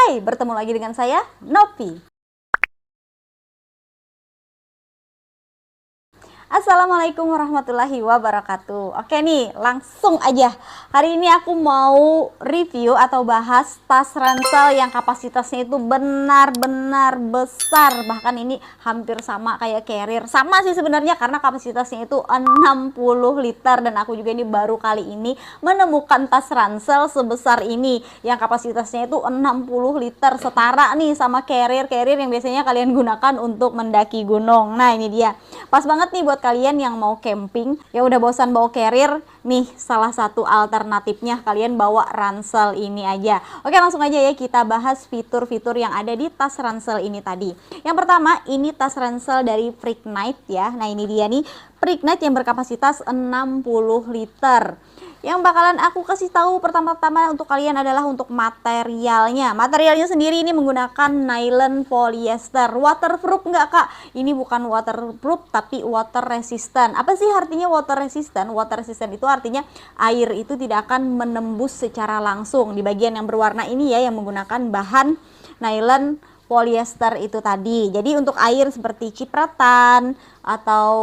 Hai, bertemu lagi dengan saya, Novi. Assalamualaikum warahmatullahi wabarakatuh. Oke nih, langsung aja. Hari ini aku mau review atau bahas tas ransel yang kapasitasnya itu benar-benar besar. Bahkan ini hampir sama kayak carrier. Sama sih sebenarnya karena kapasitasnya itu 60 liter. Dan aku juga ini baru kali ini menemukan tas ransel sebesar ini. Yang kapasitasnya itu 60 liter. Setara nih sama carrier-carrier yang biasanya kalian gunakan untuk mendaki gunung. Nah ini dia. Pas banget nih buat kalian yang mau camping, ya udah bosan bawa carrier, nih salah satu alternatifnya kalian bawa ransel ini aja. Oke, langsung aja ya kita bahas fitur-fitur yang ada di tas ransel ini tadi. Yang pertama, ini tas ransel dari Freaknight ya. Nah, ini dia nih, Freaknight yang berkapasitas 60 liter. Yang bakalan aku kasih tahu pertama-tama untuk kalian adalah untuk materialnya. Materialnya sendiri ini menggunakan nylon polyester. Waterproof nggak kak? Ini bukan waterproof tapi water resistant. Apa sih artinya water resistant? Water resistant itu artinya air itu tidak akan menembus secara langsung. Di bagian yang berwarna ini ya yang menggunakan bahan nylon polyester itu tadi. Jadi untuk air seperti cipratan atau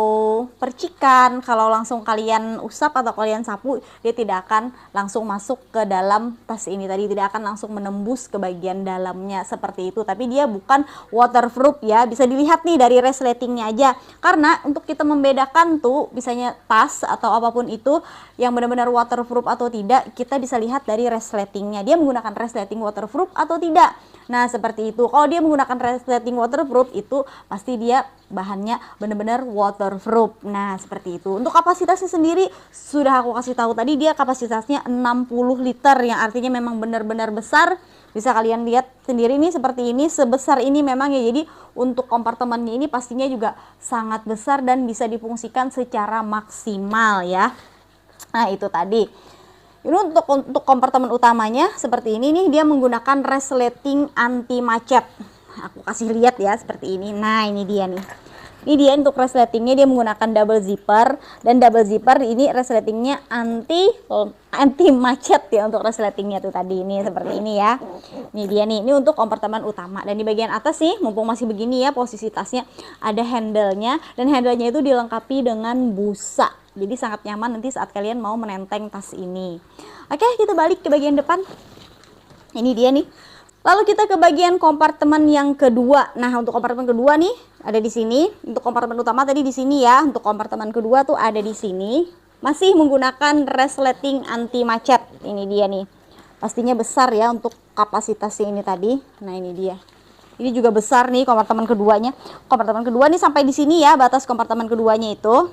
percikan, kalau langsung kalian usap atau kalian sapu, dia tidak akan langsung masuk ke dalam tas ini tadi, tidak akan langsung menembus ke bagian dalamnya seperti itu. Tapi dia bukan waterproof ya, bisa dilihat nih dari resletingnya aja. Karena untuk kita membedakan tuh misalnya tas atau apapun itu yang benar-benar waterproof atau tidak, kita bisa lihat dari resletingnya. Dia menggunakan resleting waterproof atau tidak. Nah seperti itu. Kalau dia menggunakan resleting waterproof itu pasti dia bahannya benar-benar waterproof. Nah seperti itu. Untuk kapasitasnya sendiri sudah aku kasih tahu tadi, dia kapasitasnya 60 liter yang artinya memang benar-benar besar. Bisa kalian lihat sendiri nih seperti ini, sebesar ini memang ya. Jadi untuk kompartemennya ini pastinya juga sangat besar dan bisa difungsikan secara maksimal ya. Nah itu tadi. Ini untuk kompartemen utamanya seperti ini nih, dia menggunakan resleting anti macet. Aku kasih lihat ya seperti ini. Nah ini dia nih. Ini dia untuk resletingnya, dia menggunakan double zipper, dan double zipper ini resletingnya anti macet ya untuk resletingnya tuh tadi ini seperti ini ya. Ini dia nih, ini untuk kompartemen utama. Dan di bagian atas nih, mumpung masih begini ya posisi tasnya, ada handle-nya, dan handle-nya itu dilengkapi dengan busa. Jadi sangat nyaman nanti saat kalian mau menenteng tas ini. Oke, kita balik ke bagian depan. Ini dia nih. Lalu kita ke bagian kompartemen yang kedua. Nah, untuk kompartemen kedua nih ada di sini. Untuk kompartemen utama tadi di sini ya. Untuk kompartemen kedua tuh ada di sini. Masih menggunakan resleting anti macet. Ini dia nih. Pastinya besar ya untuk kapasitasnya ini tadi. Nah, ini dia. Ini juga besar nih kompartemen keduanya. Kompartemen kedua nih sampai di sini ya, batas kompartemen keduanya itu.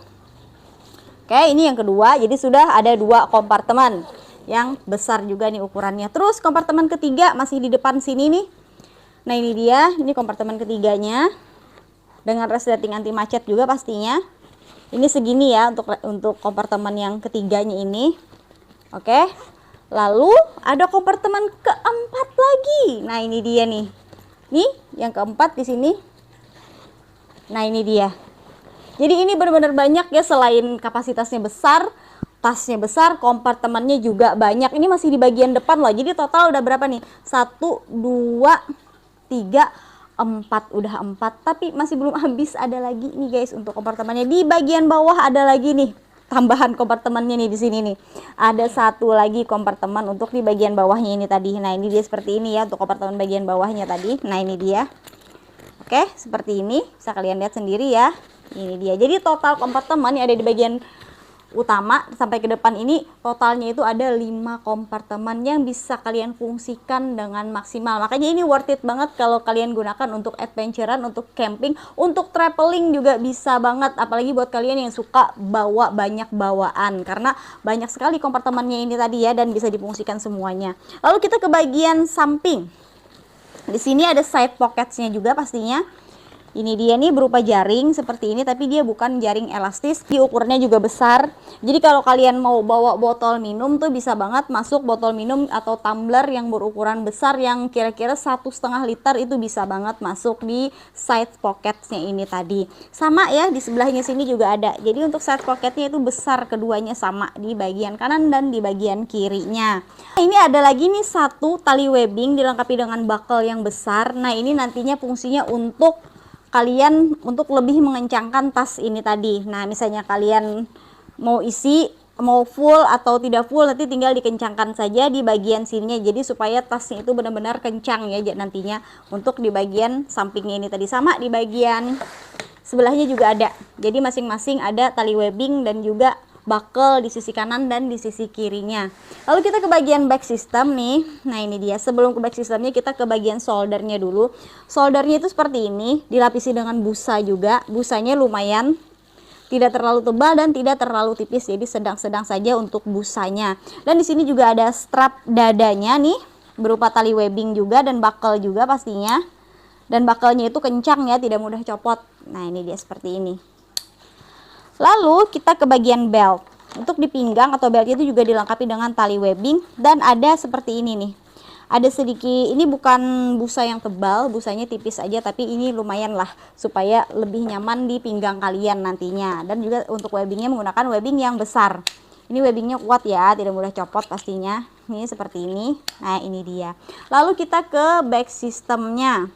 Oke, ini yang kedua. Jadi sudah ada 2 kompartemen yang besar juga nih ukurannya. Terus kompartemen ketiga masih di depan sini nih. Nah ini dia, ini kompartemen ketiganya dengan resleting anti macet juga pastinya. Ini segini ya untuk kompartemen yang ketiganya ini. Oke. Lalu ada kompartemen keempat lagi. Nah ini dia nih. Nih yang keempat di sini. Nah ini dia. Jadi ini benar-benar banyak ya, selain kapasitasnya besar, tasnya besar, kompartemennya juga banyak. Ini masih di bagian depan loh. Jadi total udah berapa nih? 1, 2, 3, 4. Udah 4. Tapi masih belum habis, ada lagi nih guys untuk kompartemennya. Di bagian bawah ada lagi nih tambahan kompartemennya nih di sini nih. Ada 1 lagi kompartemen untuk di bagian bawahnya ini tadi. Nah ini dia seperti ini ya untuk kompartemen bagian bawahnya tadi. Nah ini dia. Oke, seperti ini. Bisa kalian lihat sendiri ya. Ini dia. Jadi total kompartemen yang ada di bagian utama sampai ke depan ini totalnya itu ada 5 kompartemen yang bisa kalian fungsikan dengan maksimal. Makanya ini worth it banget kalau kalian gunakan untuk adventurean, untuk camping, untuk traveling juga bisa banget. Apalagi buat kalian yang suka bawa banyak bawaan, karena banyak sekali kompartemennya ini tadi ya, dan bisa difungsikan semuanya. Lalu kita ke bagian samping. Di sini ada side pocketsnya juga pastinya. Ini dia nih berupa jaring seperti ini, tapi dia bukan jaring elastis. Di ukurnya juga besar. Jadi kalau kalian mau bawa botol minum tuh bisa banget masuk botol minum atau tumbler yang berukuran besar yang kira-kira 1,5 liter, itu bisa banget masuk di side pocketnya ini tadi. Sama ya, di sebelahnya sini juga ada. Jadi untuk side pocketnya itu besar, keduanya sama di bagian kanan dan di bagian kirinya. Ini ada lagi nih satu tali webbing dilengkapi dengan buckle yang besar. Nah ini nantinya fungsinya untuk kalian untuk lebih mengencangkan tas ini tadi. Nah misalnya kalian mau isi, mau full atau tidak full, nanti tinggal dikencangkan saja di bagian sininya, jadi supaya tasnya itu benar-benar kencang ya nantinya. Untuk di bagian sampingnya ini tadi, sama di bagian sebelahnya juga ada. Jadi masing-masing ada tali webbing dan juga buckle di sisi kanan dan di sisi kirinya. Lalu kita ke bagian back system nih. Nah ini dia, sebelum ke back systemnya kita ke bagian soldernya dulu. Soldernya itu seperti ini, dilapisi dengan busa juga. Busanya lumayan, tidak terlalu tebal dan tidak terlalu tipis, jadi sedang-sedang saja untuk busanya. Dan di sini juga ada strap dadanya nih, berupa tali webbing juga dan buckle juga pastinya. Dan buckle-nya itu kencang ya, tidak mudah copot. Nah ini dia seperti ini. Lalu kita ke bagian belt. Untuk di pinggang atau belt itu juga dilengkapi dengan tali webbing dan ada seperti ini nih. Ada sedikit, ini bukan busa yang tebal, busanya tipis aja, tapi ini lumayan lah supaya lebih nyaman di pinggang kalian nantinya. Dan juga untuk webbingnya menggunakan webbing yang besar. Ini webbingnya kuat ya, tidak mudah copot pastinya. Ini seperti ini. Nah ini dia. Lalu kita ke back systemnya.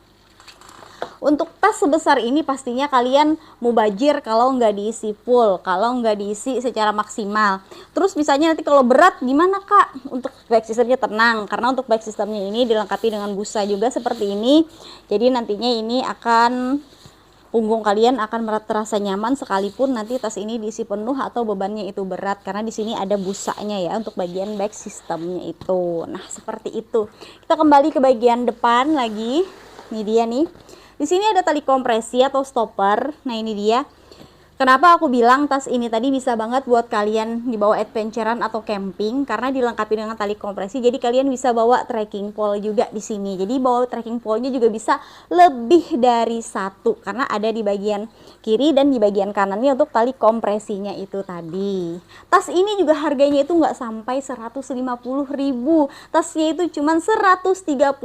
Untuk tas sebesar ini pastinya kalian mubazir kalau nggak diisi full, kalau nggak diisi secara maksimal. Terus misalnya nanti kalau berat gimana kak? Untuk back systemnya tenang, karena untuk back systemnya ini dilengkapi dengan busa juga seperti ini. Jadi nantinya ini akan, punggung kalian akan terasa nyaman sekalipun nanti tas ini diisi penuh atau bebannya itu berat, karena di sini ada busanya ya untuk bagian back systemnya itu. Nah seperti itu. Kita kembali ke bagian depan lagi. Ini dia nih. Di sini ada tali kompresi atau stopper. Nah ini dia. Kenapa aku bilang tas ini tadi bisa banget buat kalian dibawa adventurean atau camping, karena dilengkapi dengan tali kompresi. Jadi kalian bisa bawa trekking pole juga di sini. Jadi bawa trekking pole-nya juga bisa lebih dari satu, karena ada di bagian kiri dan di bagian kanannya untuk tali kompresinya itu tadi. Tas ini juga harganya itu nggak sampai 150.000. Tasnya itu cuma 138.000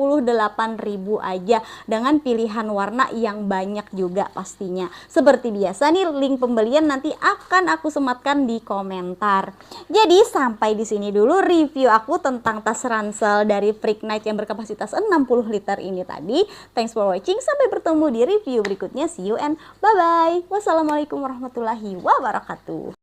aja dengan pilihan warna yang banyak juga pastinya. Seperti biasa nih, link pembelian nanti akan aku sematkan di komentar. Jadi sampai di sini dulu review aku tentang tas ransel dari Freaknight yang berkapasitas 60 liter ini tadi. Thanks for watching, sampai bertemu di review berikutnya. See you and bye bye. Wassalamualaikum warahmatullahi wabarakatuh.